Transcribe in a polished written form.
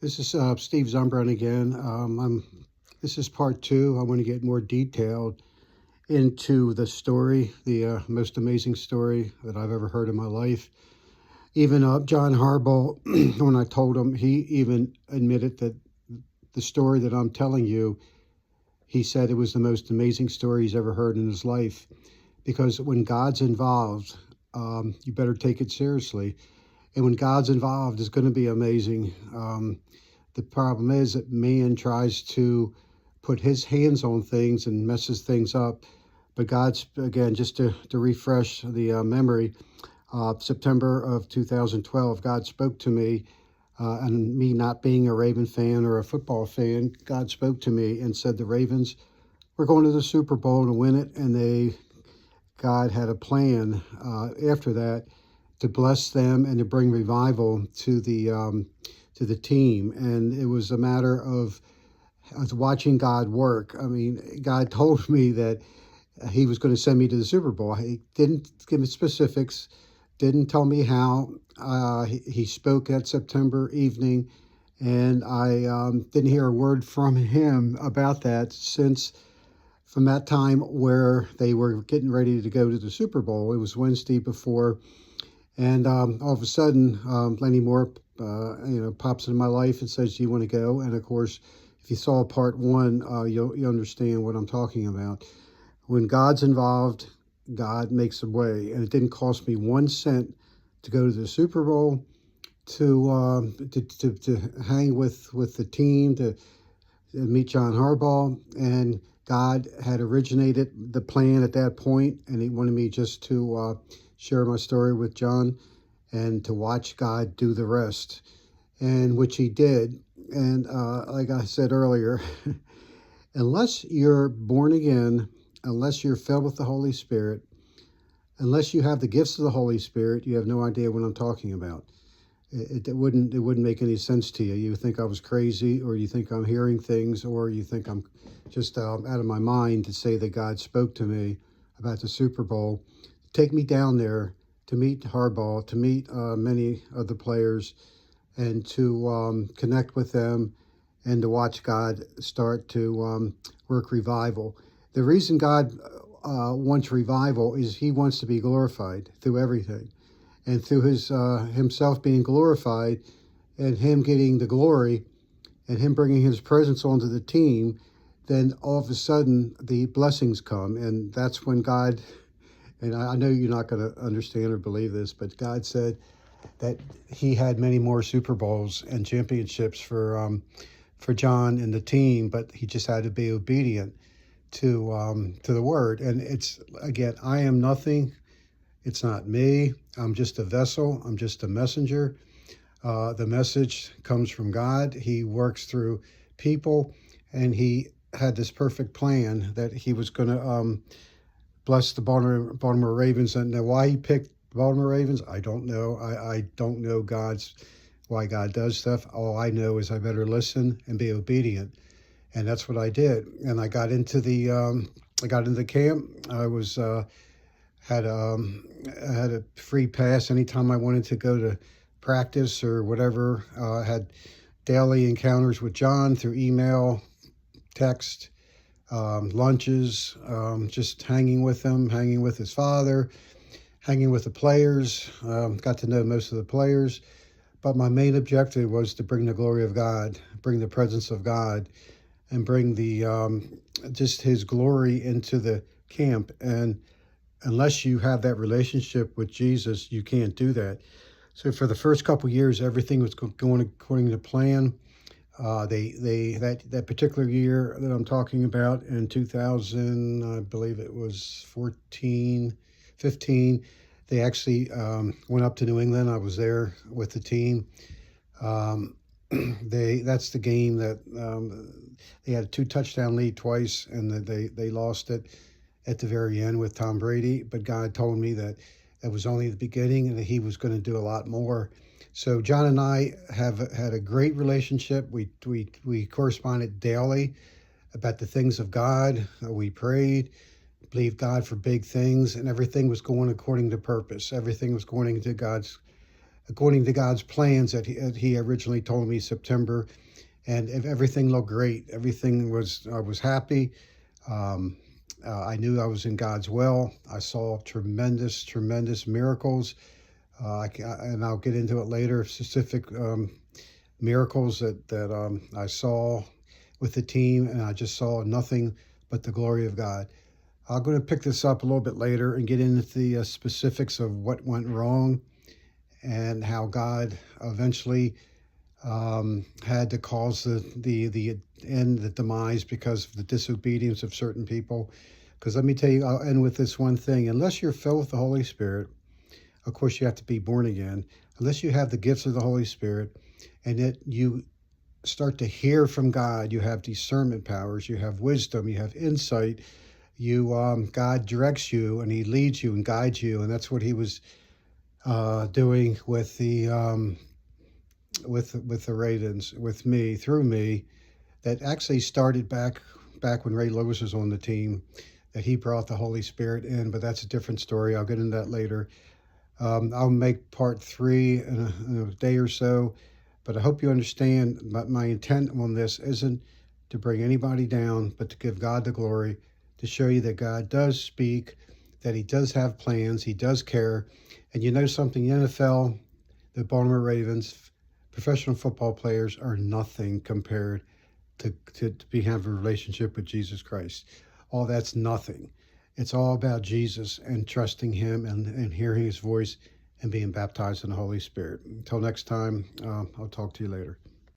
This is Steve Zumbrun again. This is part two. I want to get more detailed into the story, the most amazing story that I've ever heard in my life. Even John Harbaugh, when I told him, he even admitted that the story that I'm telling you, he said it was the most amazing story he's ever heard in his life. Because when God's involved, you better take it seriously. And when God's involved, it's going to be amazing. The problem is that man tries to put his hands on things and messes things up. But God's, again, just to refresh the memory, September of 2012, God spoke to me, and me not being a Raven fan or a football fan, God spoke to me and said the Ravens were going to the Super Bowl to win it, and God had a plan after that to bless them and to bring revival to the team. And it was a matter of watching God work. I mean, God told me that he was going to send me to the Super Bowl. He didn't give me specifics, didn't tell me how. He spoke that September evening, and I didn't hear a word from him about that since from that time where they were getting ready to go to the Super Bowl. It was Wednesday before, and all of a sudden, Lenny Moore, pops into my life and says, "Do you want to go?" And of course, if you saw part one, you'll understand what I'm talking about. When God's involved, God makes a way, and it didn't cost me 1 cent to go to the Super Bowl, to hang with the team, to meet John Harbaugh, and God had originated the plan at that point, and he wanted me just to share my story with John and to watch God do the rest, and which he did. And like I said earlier, unless you're born again, unless you're filled with the Holy Spirit, unless you have the gifts of the Holy Spirit, you have no idea what I'm talking about. It wouldn't make any sense to you. You think I was crazy, or you think I'm hearing things, or you think I'm just out of my mind to say that God spoke to me about the Super Bowl. Take me down there to meet Harbaugh, to meet many of the players, and to connect with them, and to watch God start to work revival. The reason God wants revival is he wants to be glorified through everything. And through his himself being glorified, and him getting the glory, and him bringing his presence onto the team, then all of a sudden the blessings come. And that's when God, and I know you're not going to understand or believe this, but God said that he had many more Super Bowls and championships for John and the team, but he just had to be obedient to the word. And it's, again, I am nothing. It's not me. I'm just a vessel. I'm just a messenger. The message comes from God. He works through people, and he had this perfect plan that he was going to bless the Baltimore Ravens. And now why he picked the Baltimore Ravens, I don't know. I don't know why God does stuff. All I know is I better listen and be obedient. And that's what I did. And I got into the camp. I was had a free pass anytime I wanted to go to practice or whatever. I had daily encounters with John through email, text, lunches, just hanging with him, hanging with his father, hanging with the players. Got to know most of the players. But my main objective was to bring the glory of God, bring the presence of God, and bring the just his glory into the camp. And unless you have that relationship with Jesus, you can't do that. So for the first couple of years, everything was going according to plan. That particular year that I'm talking about in 2000, I believe it was 15, they actually went up to New England. I was there with the team. That's the game that they had a 2-touchdown lead twice, and they lost it at the very end with Tom Brady. But God told me that it was only the beginning and that he was going to do a lot more. So John and I have had a great relationship. We corresponded daily about the things of God. We prayed, believed God for big things, and everything was going according to purpose. Everything was going to God's according to God's plans that he originally told me September. And if everything looked great, everything was, I was happy. I knew I was in God's will. I saw tremendous miracles. And I'll get into it later, specific miracles that I saw with the team, and I just saw nothing but the glory of God. I'm going to pick this up a little bit later and get into the specifics of what went wrong and how God eventually had to cause the end, the demise, because of the disobedience of certain people. Because let me tell you, I'll end with this one thing. Unless you're filled with the Holy Spirit, of course you have to be born again. Unless you have the gifts of the Holy Spirit and that you start to hear from God, you have discernment powers, you have wisdom, you have insight, God directs you and he leads you and guides you. And that's what he was doing with the Ravens, with me, through me. That actually started back when Ray Lewis was on the team, that he brought the Holy Spirit in, but that's a different story. I'll get into that later. I'll make part 3 in a day or so, but I hope you understand my intent on this isn't to bring anybody down, but to give God the glory, to show you that God does speak, that he does have plans, he does care. And you know something, the NFL, the Baltimore Ravens, professional football players are nothing compared to have a relationship with Jesus Christ. All that's nothing. It's all about Jesus and trusting him and hearing his voice and being baptized in the Holy Spirit. Until next time, I'll talk to you later.